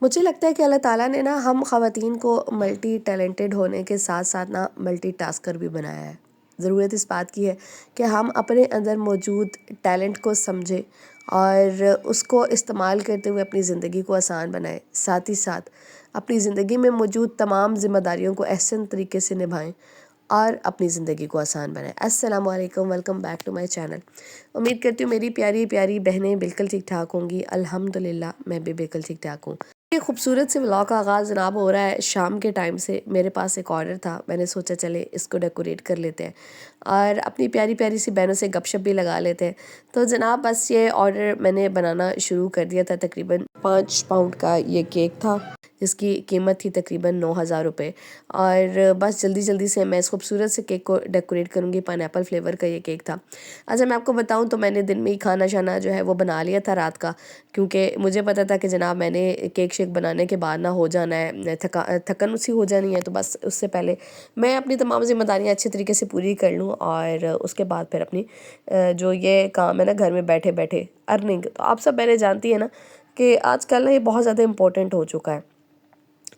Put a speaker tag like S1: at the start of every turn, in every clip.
S1: मुझे लगता है कि अल्लाह ताला ने ना हम ख़वातीन को मल्टी टैलेंटेड होने के साथ साथ ना मल्टी टास्कर भी बनाया है। ज़रूरत इस बात की है कि हम अपने अंदर मौजूद टैलेंट को समझें और उसको इस्तेमाल करते हुए अपनी ज़िंदगी को आसान बनाएं। साथ ही साथ अपनी ज़िंदगी में मौजूद तमाम ज़िम्मेदारियों को एहसन तरीके से निभाएं और अपनी ज़िंदगी को आसान बनाएं। अस्सलामु अलैकुम, welcome back to my channel. उम्मीद करती हूँ मेरी प्यारी प्यारी बहनें बिल्कुल ठीक ठाक होंगी। अल्हम्दुलिल्लाह मैं भी बिल्कुल ठीक ठाक हूँ। ये खूबसूरत से व्लॉग का आगाज़ जनाब हो रहा है शाम के टाइम से। मेरे पास एक ऑर्डर था, मैंने सोचा चले इसको डेकोरेट कर लेते हैं और अपनी प्यारी प्यारी सी बहनों से गपशप भी लगा लेते हैं। तो जनाब बस ये ऑर्डर मैंने बनाना शुरू कर दिया था। तकरीबन 5 पाउंड का ये केक था जिसकी कीमत थी तकरीबन 9,000 रुपये। और बस जल्दी जल्दी से मैं इस खूबसूरत से केक को डेकोरेट करूँगी। पाइनएप्पल फ्लेवर का ये केक था। अच्छा मैं आपको बताऊँ तो मैंने दिन में ही खाना शाना जो है वो बना लिया था रात का, क्योंकि मुझे पता था कि जनाब मैंने केक शेक बनाने के बाद ना हो जाना है, थकन सी हो जानी है। तो बस उससे पहले मैं अपनी तमाम ज़िम्मेदारियाँ अच्छे तरीके से पूरी कर लूँ और उसके बाद फिर अपनी जो ये काम है ना घर में बैठे बैठे अर्निंग, तो आप सब मैंने जानती है ना कि आजकल ना ये बहुत ज़्यादा इम्पोर्टेंट हो चुका है।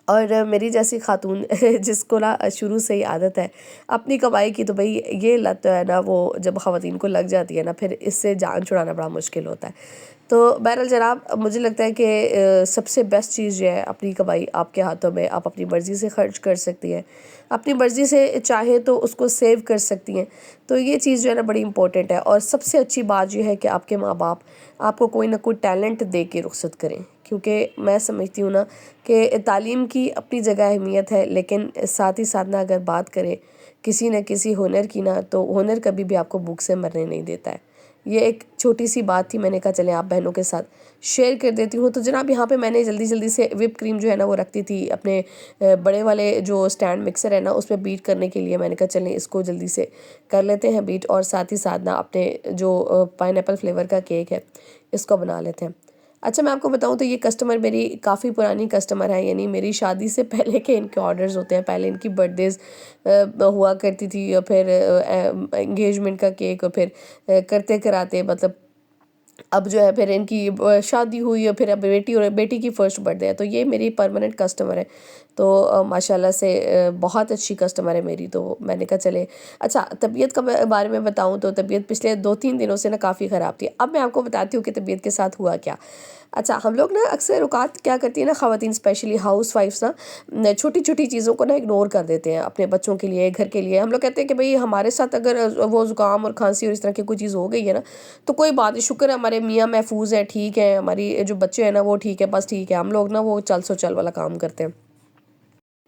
S1: और मेरी जैसी खातून जिसको ना शुरू से ही आदत है अपनी कमाई की, तो भाई ये लत है ना वो जब ख़वातीन को लग जाती है ना फिर इससे जान छुड़ाना बड़ा मुश्किल होता है। तो बहरहाल जनाब मुझे लगता है कि सबसे बेस्ट चीज़ ये है अपनी कमाई आपके हाथों में, आप अपनी मर्ज़ी से खर्च कर सकती हैं, अपनी मर्ज़ी से चाहे तो उसको सेव कर सकती हैं। तो ये चीज़ जो है ना बड़ी इंपॉर्टेंट है। और सबसे अच्छी बात ये है कि आपके माँ बाप आपको कोई ना कोई टैलेंट दे के रुखसत करें, क्योंकि मैं समझती हूँ ना कि तालीम की अपनी जगह अहमियत है, लेकिन साथ ही साथ ना अगर बात करें किसी न किसी हुनर की ना, तो हुनर कभी भी आपको भूख से मरने नहीं देता है। ये एक छोटी सी बात थी, मैंने कहा चले आप बहनों के साथ शेयर कर देती हूँ। तो जनाब यहाँ पे मैंने जल्दी जल्दी से व्हिप क्रीम जो है ना वो रखती थी अपने बड़े वाले जो स्टैंड मिक्सर है ना उसमें बीट करने के लिए। मैंने कहा चलें इसको जल्दी से कर लेते हैं बीट, और साथ ही साथ ना अपने जो पाइनएप्पल फ्लेवर का केक है इसको बना लेते हैं। अच्छा मैं आपको बताऊँ तो ये कस्टमर मेरी काफ़ी पुरानी कस्टमर है, यानी मेरी शादी से पहले के इनके ऑर्डर्स होते हैं। पहले इनकी बर्थडेज़ हुआ करती थी और फिर एंगेजमेंट का केक, और फिर करते कराते मतलब अब जो है फिर इनकी शादी हुई और फिर अब बेटी और बेटी की फ़र्स्ट बर्थडे है। तो ये मेरी परमानेंट कस्टमर है। तो माशाल्लाह से बहुत अच्छी कस्टमर है मेरी। तो मैंने कहा चले अच्छा तबीयत का बारे में बताऊँ तो तबीयत पिछले 2-3 दिनों से ना काफ़ी ख़राब थी। अब मैं आपको बताती हूँ कि तबीयत के साथ हुआ क्या। अच्छा हम लोग ना अक्सर औक़ात क्या करती है ना ख़वातीन, स्पेशली हाउसवाइफ्स ना छोटी छोटी चीज़ों को ना इग्नोर कर देते हैं अपने बच्चों के लिए, घर के लिए। हम लोग कहते हैं कि भाई हमारे साथ अगर वो ज़ुकाम और खांसी और इस तरह की कोई चीज़ हो गई है ना तो कोई बात नहीं, शुक्र है हमारे मियाँ महफूज है, ठीक है, हमारी जो बच्चे हैं ना वो ठीक है, बस ठीक है। हम लोग ना वो चल सो चल वाला काम करते हैं।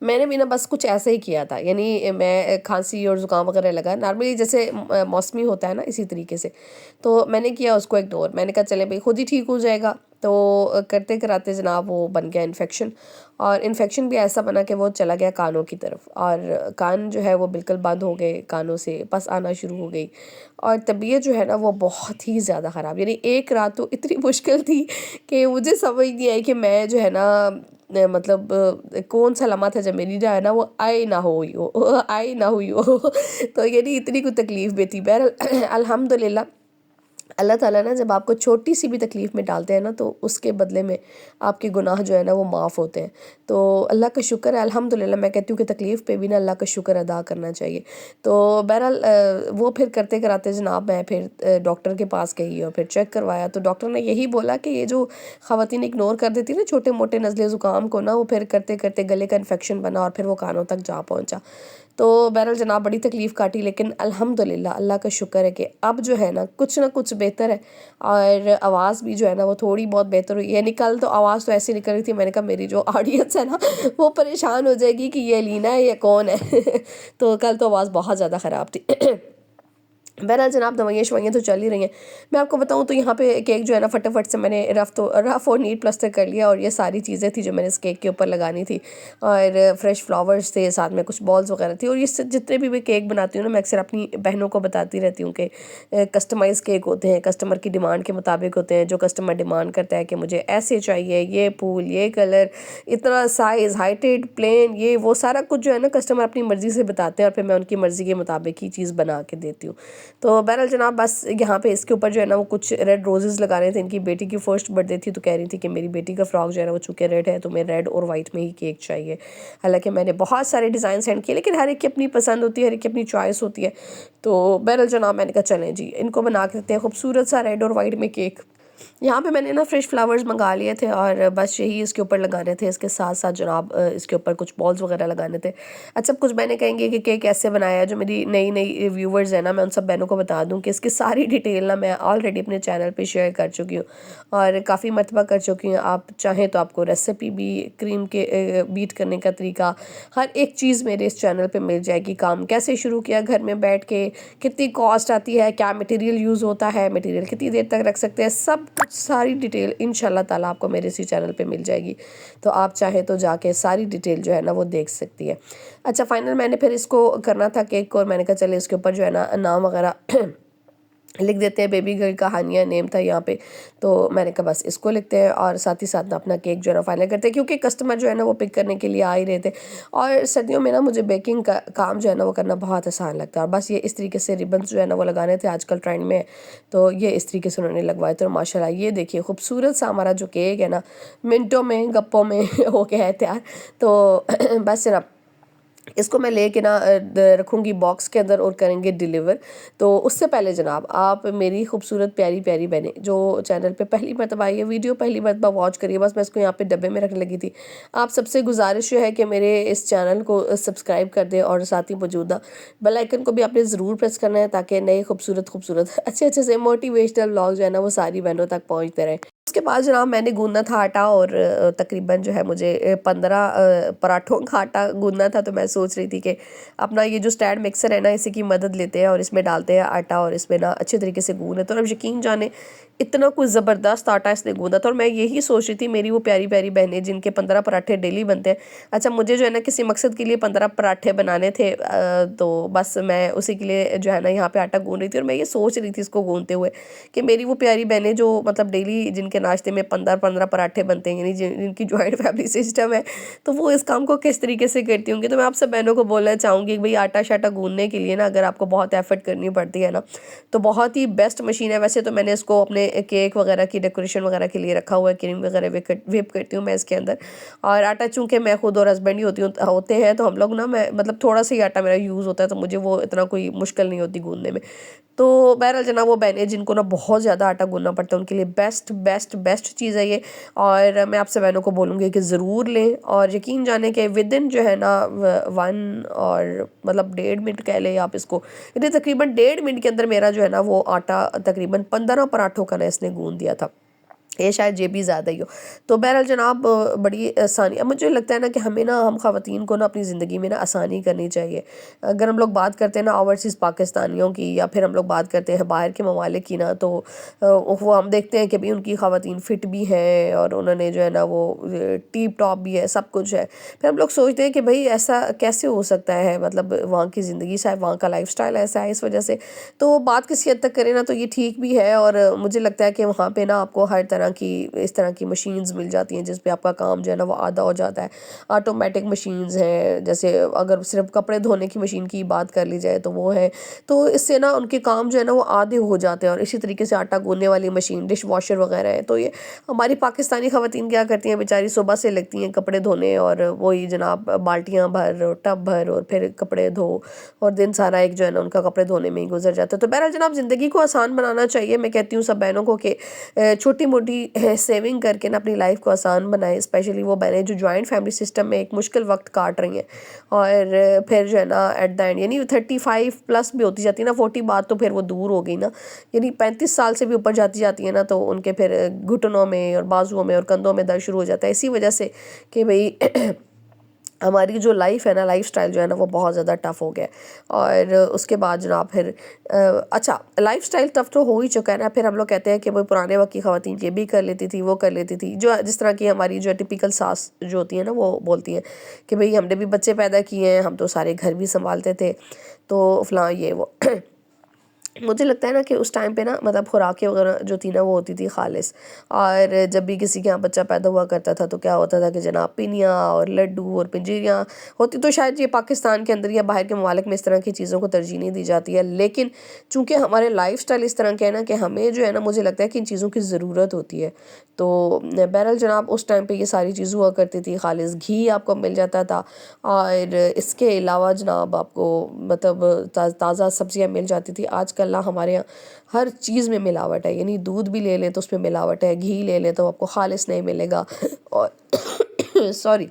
S1: मैंने भी ना बस कुछ ऐसा ही किया था, यानी मैं खांसी और ज़ुकाम वगैरह लगा नॉर्मली जैसे मौसमी होता है ना इसी तरीके से, तो मैंने किया उसको इग्नोर। मैंने कहा चले भाई खुद ही ठीक हो जाएगा। तो करते कराते जनाब वो बन गया इन्फेक्शन, और इन्फेक्शन भी ऐसा बना कि वो चला गया कानों की तरफ, और कान जो है वो बिल्कुल बंद हो गए, कानों से पस आना शुरू हो गई, और तबीयत जो है ना वो बहुत ही ज़्यादा ख़राब। यानी एक रात तो इतनी मुश्किल थी कि मुझे समझ नहीं आई कि मैं जो है ना मतलब कौन सा लम्हा था जब मेरी जो है ना वो आई ना हुई हो आई ना हुई हो तो यानी इतनी कोई तकलीफ़ भी थी। बहरहाल अल्हम्दुलिल्लाह अल्लाह ताला ना जब आपको छोटी सी भी तकलीफ़ में डालते हैं ना तो उसके बदले में आपके गुनाह जो है ना वो माफ़ होते हैं। तो अल्लाह का शुक्र है अल्हम्दुलिल्लाह। मैं कहती हूँ कि तकलीफ़ पे भी ना अल्लाह का शुक्र अदा करना चाहिए। तो बहरहाल वो फिर करते कराते जनाब मैं फिर डॉक्टर के पास गई और फिर चेक करवाया। तो डॉक्टर ने यही बोला कि ये जो ख़वातीन इग्नोर कर देती ना छोटे मोटे नज़ले ज़ुकाम को ना, वो फिर करते करते गले का इन्फेक्शन बना और फिर वो कानों तक जा पहुँचा। तो बहरहाल जनाब बड़ी तकलीफ़ काटी, लेकिन अल्हम्दुलिल्लाह अल्लाह का शुक्र है कि अब जो है ना कुछ बेहतर है, और आवाज़ भी जो है ना वो थोड़ी बहुत बेहतर हुई है। कल तो आवाज़ तो ऐसी निकल रही थी, मैंने कहा मेरी जो ऑडियंस है ना वो परेशान हो जाएगी कि ये लीना है या कौन है तो कल तो आवाज़ बहुत ज़्यादा ख़राब थी बहरहाल जनाब दवाइयाँ शवाइयाँ तो चल ही रही हैं। मैं आपको बताऊँ तो यहाँ पे केक जो है ना फटाफट से मैंने रफ़ और नीट प्लास्टर कर लिया, और ये सारी चीज़ें थी जो मैंने इस केक के ऊपर लगानी थी, और फ्रेश फ्लावर्स थे, साथ में कुछ बॉल्स वगैरह थी। और ये जितने भी मैं केक बनाती हूँ ना मैं अक्सर अपनी बहनों को बताती रहती हूँ कि कस्टमाइज़ केक होते हैं, कस्टमर की डिमांड के मुताबिक होते हैं। जो कस्टमर डिमांड करता है कि मुझे ऐसे चाहिए, ये फूल, ये कलर, इतना साइज़, हाइटेड, प्लेन, ये वो सारा कुछ जो है ना कस्टमर अपनी मर्ज़ी से बताते हैं, और फिर मैं उनकी मर्ज़ी के मुताबिक ही चीज़ बना के देती हूँ। तो बहरहाल जनाब बस यहाँ पे इसके ऊपर जो है ना वो कुछ रेड रोजेज़ लगाने थे। इनकी बेटी की फर्स्ट बर्थडे थी तो कह रही थी कि मेरी बेटी का फ्रॉक जो है ना वो चूँकि रेड है तो मैं रेड और वाइट में ही केक चाहिए। हालाँकि मैंने बहुत सारे डिज़ाइन सेंड किए, लेकिन हर एक की अपनी पसंद होती है, हर एक की अपनी चॉइस होती है। तो बहरहाल जनाब मैंने कहा चलें जी, इनको बना के देते हैं खूबसूरत सा रेड और वाइट में केक। यहाँ पे मैंने ना फ्रेश फ्लावर्स मंगा लिए थे और बस यही इसके ऊपर लगाने थे। इसके साथ साथ जनाब इसके ऊपर कुछ बॉल्स वगैरह लगाने थे। अच्छा, कुछ बहनें कहेंगे कि केक कैसे बनाया है। जो मेरी नई नई व्यूवर्स हैं ना, मैं उन सब बहनों को बता दूं कि इसकी सारी डिटेल ना मैं ऑलरेडी अपने चैनल पे शेयर कर चुकी हूँ और काफ़ी मरतबा कर चुकी हूँ। आप चाहें तो आपको रेसिपी भी, क्रीम के बीट करने का तरीका, हर एक चीज़ मेरे इस चैनल पे मिल जाएगी। काम कैसे शुरू किया घर में बैठ के, कितनी कॉस्ट आती है, क्या मटेरियल यूज़ होता है, मटेरियल कितनी देर तक रख सकते हैं, सब कुछ सारी डिटेल इंशाल्लाह ताला आपको मेरे इसी चैनल पे मिल जाएगी। तो आप चाहें तो जाके सारी डिटेल जो है ना वो देख सकती है। अच्छा, फाइनल मैंने फिर इसको करना था केक को और मैंने कहा चले इसके ऊपर जो है ना नाम वगैरह लिख देते हैं। बेबी गर्ल कहानियाँ नेम था यहाँ पे, तो मैंने कहा बस इसको लिखते हैं और साथ ही साथ ना अपना केक जो है ना फाइनल करते हैं, क्योंकि कस्टमर जो है ना वो पिक करने के लिए आ ही रहे थे। और सर्दियों में ना मुझे बेकिंग का काम जो है ना वो करना बहुत आसान लगता है। और बस ये इस तरीके से रिबन्स जो है ना वो लगाने थे, आजकल ट्रेंड में है, तो ये इस तरीके से उन्होंने लगवाए थे। और माशाल्लाह ये देखिए खूबसूरत सा हमारा जो केक है ना, मिनटों में गप्पों में हो गया है तैयार। तो बस जनाब इसको मैं लेके ना रखूँगी बॉक्स के अंदर और करेंगे डिलीवर। तो उससे पहले जनाब आप मेरी खूबसूरत प्यारी प्यारी बहनें जो चैनल पे पहली मरतबा आई है, वीडियो पहली मरतबा वॉच करिए, बस मैं इसको यहाँ पे डब्बे में रखने लगी थी। आप सबसे गुजारिश है कि मेरे इस चैनल को सब्सक्राइब कर दें और साथ ही मौजूदा बेल आइकन को भी आपने ज़रूर प्रेस करना है, ताकि नए खूबसूरत खूबसूरत अच्छे अच्छे से मोटिवेशनल व्लॉग जो है ना वो सारी बहनों तक पहुँचते रहें। उसके बाद जनाब मैंने गूँदना था आटा और तकरीबन जो है मुझे 15 पराठों का आटा गूँदना था। तो मैं सोच रही थी कि अपना ये जो स्टैंड मिक्सर है ना, इसी की मदद लेते हैं और इसमें डालते हैं आटा और इसमें ना अच्छे तरीके से गूँध। तो अब यकीन जाने इतना कुछ ज़बरदस्त आटा इसने गूँधा था। और मैं यही सोच रही थी मेरी वो प्यारी प्यारी बहनें जिनके 15 पराठे डेली बनते हैं, अच्छा मुझे जो है ना किसी मकसद के लिए 15 पराठे बनाने थे, तो बस मैं उसी के लिए जो है ना यहाँ पे आटा गूँध रही थी। और मैं ये सोच रही थी इसको गूँधते हुए कि मेरी वो प्यारी बहनें जो मतलब डेली जिनके नाश्ते में 15-15 पराठे बनते हैं, यानी जिनकी जॉइंट फैमिली सिस्टम है, तो वो इस काम को किस तरीके से करती होंगी। तो मैं आप सब बहनों को बोलना चाहूँगी कि भाई आटा शाटा गूँधने के लिए ना अगर आपको बहुत एफर्ट करनी पड़ती है ना, तो बहुत ही बेस्ट मशीन है। वैसे तो मैंने इसको अपने केक वगैरह की डेकोरेशन वगैरह के लिए रखा हुआ है, क्रीम वगैरह विप करती हूँ मैं इसके अंदर। और आटा चूँकि मैं खुद और हस्बैंड ही होते हैं, तो हम लोग ना, मैं मतलब थोड़ा सा ही आटा मेरा यूज़ होता है, तो मुझे वो इतना कोई मुश्किल नहीं होती गूँधने में। तो बहरहाल जनाब वो बहनें जिनको ना बहुत ज़्यादा आटा गूँधना पड़ता है, उनके लिए बेस्ट बेस्ट बेस्ट चीज़ है ये। और मैं आपसे बहनों को बोलूँगी कि ज़रूर लें और यकीन जाने के विदिन जो है ना 1 और मतलब 1.5 मिनट कह लें आप इसको, यानी तकरीबन 1.5 मिनट के अंदर मेरा जो है ना वो आटा तकरीबन 15 पराठों का ना इसने गूँध दिया था। ये शायद ये भी ज़्यादा ही हो। तो बहरहाल जनाब बड़ी आसानी, अब मुझे लगता है ना कि हमें ना, हम ख़वातीन को ना अपनी ज़िंदगी में ना आसानी करनी चाहिए। अगर हम लोग बात करते हैं ना ओवरसीज़ पाकिस्तानियों की, या फिर हम लोग बात करते हैं बाहर के ममालिक की ना, तो वो हम देखते हैं कि भाई उनकी ख़वातीन फ़िट भी हैं और उन्होंने जो है ना वो टीप टॉप भी है, सब कुछ है। फिर हम लोग सोचते हैं कि भाई ऐसा कैसे हो सकता है, मतलब वहाँ की ज़िंदगी, शायद वहाँ का लाइफ़स्टाइल ऐसा है इस वजह से। तो बात किसी हद तक करें ना तो ये ठीक भी है। और मुझे लगता है कि वहाँ पे ना आपको हर तरह की, इस तरह की मशीन्स मिल जाती हैं जिस पे आपका काम जो है ना वो आधा हो जाता है। ऑटोमेटिक मशीन्स हैं, जैसे अगर सिर्फ कपड़े धोने की मशीन की बात कर ली जाए तो वो है। तो इससे ना उनके काम जो है ना वो आधे हो जाते हैं। और इसी तरीके से आटा गूंदने वाली मशीन, डिश वॉशर वगैरह है। तो ये हमारी पाकिस्तानी ख़वातीन क्या करती हैं बेचारी, सुबह से लगती हैं कपड़े धोने और वही जनाब बाल्टियाँ भर और टब भर और फिर कपड़े धो, और दिन सारा एक जो है ना उनका कपड़े धोने में ही गुजर जाता है। तो बहरहाल जनाब ज़िंदगी को आसान बनाना चाहिए। मैं कहती हूँ सब बहनों को कि छोटी मोटी सेविंग करके ना अपनी लाइफ को आसान बनाएं, स्पेशली वो बहनें जो जॉइंट फैमिली सिस्टम में एक मुश्किल वक्त काट रही हैं। और फिर जो है ना एट द एंड, यानी 35 प्लस भी होती जाती है ना, 40 बाद तो फिर वो दूर हो गई ना, यानी 35 साल से भी ऊपर जाती जाती है ना, तो उनके फिर घुटनों में और बाजुओं में और कंधों में दर्द शुरू हो जाता है, इसी वजह से कि भाई हमारी जो लाइफ है ना, लाइफ स्टाइल जो है ना वो बहुत ज़्यादा टफ़ हो गया है। और उसके बाद जनाब फिर अच्छा, लाइफ स्टाइल टफ़ तो हो ही चुका है ना, फिर हम लोग कहते हैं कि वो पुराने वक्त की ख़वातीन ये भी कर लेती थी, वो कर लेती थी, जो जिस तरह की हमारी जो टिपिकल सास जो होती है ना, वो बोलती हैं कि भाई हमने भी बच्चे पैदा किए हैं, हम तो सारे घर भी संभालते थे, तो फलां ये वो मुझे लगता है ना कि उस टाइम पे ना मतलब खुराकें वगैरह जो थी ना वो होती थी खालिस। और जब भी किसी के यहाँ बच्चा पैदा हुआ करता था तो क्या होता था कि जनाब पिनिया और लड्डू और पंजीरियाँ होती, तो शायद ये पाकिस्तान के अंदर या बाहर के ममालिक में इस तरह की चीज़ों को तरजीह नहीं दी जाती है, लेकिन चूँकि हमारे लाइफस्टाइल इस तरह के है ना कि हमें जो है ना मुझे लगता है कि इन चीज़ों की ज़रूरत होती है। तो बहरहाल जनाब उस टाइम पे ये सारी चीज़ हुआ करती थी, खालिस घी आपको मिल जाता था। और इसके अलावा जनाब आपको मतलब ताज़ा सब्जियां मिल जाती थी। आजकल ना हमारे यहाँ हर चीज़ में मिलावट है, यानी दूध भी ले लें तो उसमें मिलावट है, घी ले लें तो आपको खालिस नहीं मिलेगा। और सॉरी।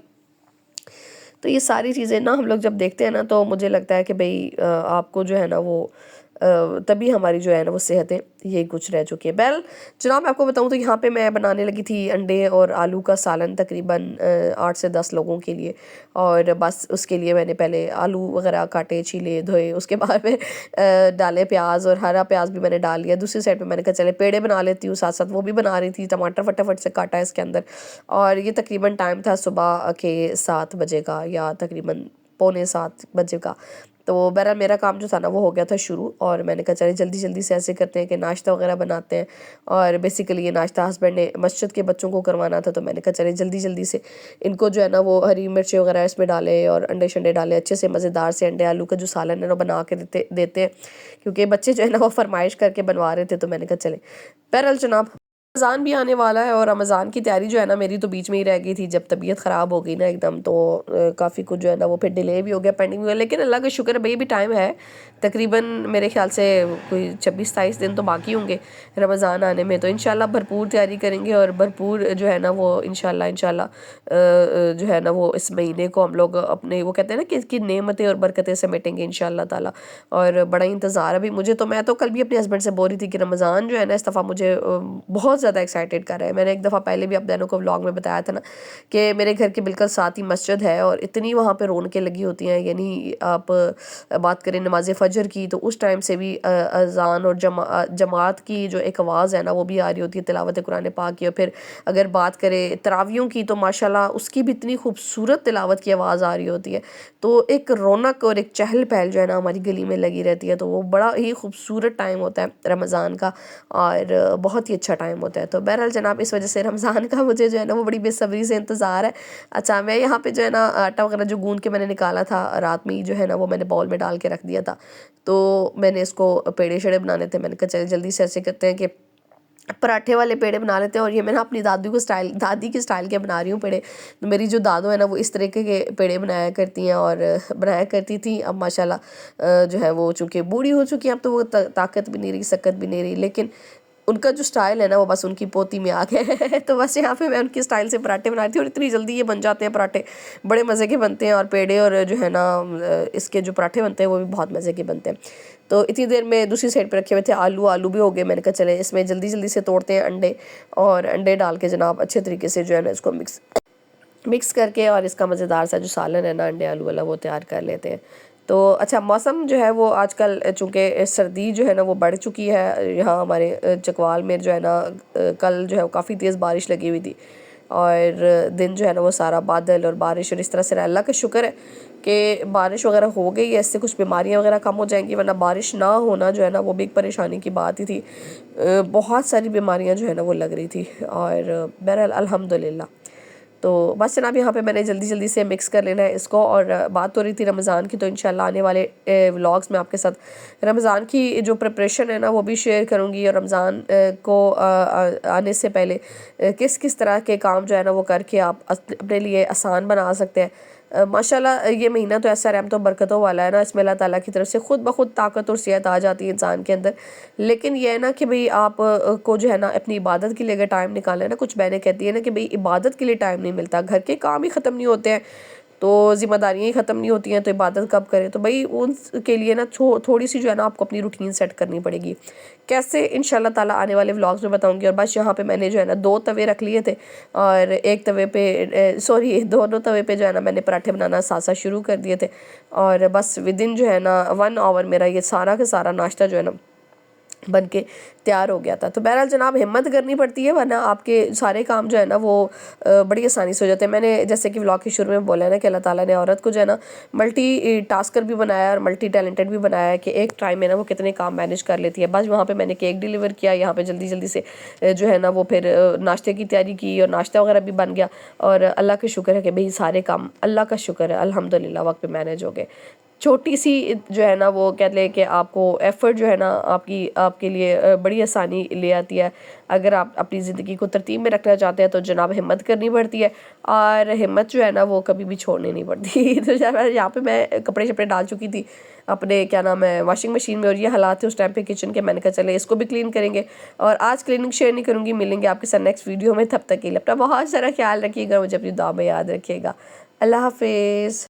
S1: तो ये सारी चीज़ें ना हम लोग जब देखते हैं ना तो मुझे लगता है कि भाई आपको जो है ना वो तभी हमारी जो है ना वो सेहतें ये कुछ रह चुकी है। बैल जनाब मैं आपको बताऊं तो यहाँ पे मैं बनाने लगी थी अंडे और आलू का सालन तकरीबन 8 से 10 लोगों के लिए। और बस उसके लिए मैंने पहले आलू वगैरह काटे, छीले, धोए, उसके बाद में डाले प्याज, और हरा प्याज भी मैंने डाल लिया। दूसरी साइड पे मैंने कहा चले पेड़े बना लेती हूँ, साथ साथ वो भी बना रही थी, टमाटर फटाफट से काटा इसके अंदर। और ये तकरीबन टाइम था सुबह के 7 बजे का या तकरीबन पौने 7 बजे का। तो बहरहाल मेरा काम जो था ना वो हो गया था शुरू, और मैंने कहा चले जल्दी जल्दी से ऐसे करते हैं कि नाश्ता वगैरह बनाते हैं। और बेसिकली ये नाश्ता हस्बैंड ने मस्जिद के बच्चों को करवाना था, तो मैंने कहा चले जल्दी जल्दी से इनको जो है ना वो हरी मिर्ची वगैरह इसमें डाले और अंडे शंडे डाले, अच्छे से मज़ेदार से अंडे आलू का जो सालन है ना बना के देते देते हैं, क्योंकि बच्चे जो है ना वो फरमाइश करके बनवा रहे थे। तो मैंने कहा चले बहरहाल जनाब रमज़ान भी आने वाला है, और रमज़ान की तैयारी जो है ना मेरी तो बीच में ही रह गई थी जब तबीयत ख़राब हो गई ना एकदम। तो काफ़ी कुछ जो है ना वो फिर डिले भी हो गया, पेंडिंग भी हो गया, लेकिन अल्लाह का शुक्र है भाई भी टाइम है। तकरीबन मेरे ख्याल से कोई 26-27 दिन तो बाकी होंगे रमज़ान आने में। तो इंशाल्लाह भरपूर तैयारी करेंगे और भरपूर जो है ना वो इंशाल्लाह इंशाल्लाह जो है ना वो इस महीने को हम लोग अपने वो कहते हैं ना कि इसकी नेमतें और बरकतें समेटेंगे इंशाल्लाह ताला। और बड़ा इंतज़ार है अभी मुझे। तो मैं तो कल भी अपने हस्बैंड से बोल रही थी कि रमज़ान जो है ना इस दफ़ा मुझे बहुत ज़्यादा एक्साइटेड कर रहा है। मैंने एक दफ़ा पहले भी आप बहनों को व्लॉग में बताया था ना कि मेरे घर के बिल्कुल साथ ही मस्जिद है, और इतनी वहाँ पे रौनकें लगी होती हैं। यानी आप बात करें नमाज फ़जर की तो उस टाइम से भी अज़ान और जमात की जो एक आवाज़ है ना वो भी आ रही होती है, तिलावत कुरान पाक की। और फिर अगर बात करें तरावियों की तो माशाल्लाह उसकी भी इतनी खूबसूरत तिलावत की आवाज़ आ रही होती है। तो एक रौनक और एक चहल पहल जो है ना हमारी गली में लगी रहती है। तो वो बड़ा ही खूबसूरत टाइम होता है रमज़ान का, और बहुत ही अच्छा टाइम होता है। तो बहरहाल जनाब इस वजह से रमज़ान का मुझे जो है ना वो बड़ी बेसब्री से इंतज़ार है। अच्छा मैं यहाँ पे जो है ना आटा वगैरह जो गूंद के मैंने निकाला था रात में ही जो है ना वो मैंने बाउल में डाल के रख दिया था। तो मैंने इसको पेड़े शेड़े बनाने थे, मैंने कहा चले जल्दी से ऐसे करते हैं कि पराठे वाले पेड़े बना लेते हैं। और ये मैं ना अपनी दादी की स्टाइल के बना रही हूँ पेड़े। तो मेरी जो दादू है ना वो इस तरीके के पेड़े बनाया करती हैं और बनाया करती थी। अब माशाल्लाह जो है वो चूँकि बूढ़ी हो चुकी हैं अब तो वो ताकत भी नहीं रही, सकत भी नहीं रही, लेकिन उनका जो स्टाइल है ना वो बस उनकी पोती में आ गया है। तो बस यहाँ पे मैं उनकी स्टाइल से पराठे बना रही थी, और इतनी जल्दी ये बन जाते हैं पराठे, बड़े मज़े के बनते हैं। और पेड़े और जो है ना इसके जो पराठे बनते हैं वो भी बहुत मज़े के बनते हैं। तो इतनी देर में दूसरी साइड पर रखे हुए थे आलू, आलू भी हो गए। मैंने कहा चले इसमें जल्दी जल्दी से तोड़ते हैं अंडे, और अंडे डाल के जनाब अच्छे तरीके से जो है ना इसको मिक्स करके और इसका मज़ेदार सा जो सालन है ना अंडे आलू वाला वो तैयार कर लेते हैं। तो अच्छा मौसम जो है वो आजकल चूँकि सर्दी जो है ना वो बढ़ चुकी है यहाँ हमारे चकवाल में जो है ना कल जो है वो काफ़ी तेज़ बारिश लगी हुई थी, और दिन जो है ना वो सारा बादल और बारिश और इस तरह से रहा। अल्लाह का शुक्र है कि बारिश वगैरह हो गई है, इससे कुछ बीमारियां वगैरह कम हो जाएंगी, वरना बारिश ना होना जो है ना वो भी एक परेशानी की बात ही थी। बहुत सारी बीमारियां जो है ना वो लग रही थी, और बहरहाल अल्हम्दुलिल्लाह। तो बस जनाब यहाँ पे मैंने जल्दी जल्दी से मिक्स कर लेना है इसको। और बात हो रही थी रमज़ान की, तो इंशाल्लाह आने वाले व्लॉग्स में आपके साथ रमज़ान की जो प्रिपरेशन है ना वो भी शेयर करूँगी, और रमज़ान को आने से पहले किस किस तरह के काम जो है ना वो करके आप अपने लिए आसान बना सकते हैं। माशाल्लाह ये महीना तो ऐसा रहमतों बरकतों वाला है ना, इसमें अल्लाह ताला की तरफ से ख़ुद ब खुद ताकत और सेहत आ जाती है इंसान के अंदर। लेकिन ये है ना कि भाई आप को जो है ना अपनी इबादत के लिए अगर टाइम निकालना है ना, कुछ बहनें कहती है ना कि भाई इबादत के लिए टाइम नहीं मिलता, घर के काम ही ख़त्म नहीं होते हैं, तो ज़िम्मेदारियाँ ही ख़त्म नहीं होती हैं, तो इबादत कब करें। तो भाई उनके लिए ना थोड़ी सी जो है ना आपको अपनी रूटीन सेट करनी पड़ेगी। कैसे इंशाल्लाह ताला आने वाले व्लॉग्स में बताऊंगी। और बस यहाँ पे मैंने जो है ना 2 तवे रख लिए थे, और एक तवे पे दोनों तवे पे जो है ना मैंने पराठे बनाना साथ साथ शुरू कर दिए थे। और बस विदिन जो है ना 1 आवर मेरा ये सारा का सारा नाश्ता जो है ना बन के तैयार हो गया था। तो बहरहाल जनाब हिम्मत करनी पड़ती है, वरना आपके सारे काम जो है ना वो बड़ी आसानी से हो जाते हैं। मैंने जैसे कि व्लॉग के शुरू में बोला है ना कि अल्लाह ताला ने औरत को जो है ना मल्टी टास्कर भी बनाया और मल्टी टैलेंटेड भी बनाया है कि एक टाइम में ना वो कितने काम मैनेज कर लेती है। बस वहाँ पे मैंने केक डिलीवर किया, यहाँ पे जल्दी जल्दी से जो है ना वो फिर नाश्ते की तैयारी की और नाश्ता वगैरह भी बन गया। और अल्लाह का शुक्र है कि भाई सारे काम, अल्लाह का शुक्र है अल्हम्दुलिल्लाह, वक्त पे मैनेज हो गए। छोटी सी जो है ना वो कह लें कि आपको एफ़र्ट जो है ना आपके लिए बड़ी आसानी ले आती है। अगर आप अपनी ज़िंदगी को तरतीब में रखना चाहते हैं तो जनाब हिम्मत करनी पड़ती है, और हिम्मत जो है ना वो कभी भी छोड़नी नहीं पड़ती। तो जब यहाँ पे मैं कपड़े शपड़े डाल चुकी थी अपने क्या नाम है वॉशिंग मशीन में, और ये हालात थे उस टाइम पे किचन के, मैंने कहा चले इसको भी क्लीन करेंगे। और आज क्लीनिंग शेयर नहीं करूँगी, मिलेंगे आपके साथ नेक्स्ट वीडियो में। तब तक के लिए अपना बहुत सारा ख्याल रखिएगा, मुझे अपनी दुआ में याद रखिएगा। अल्लाह हाफिज़।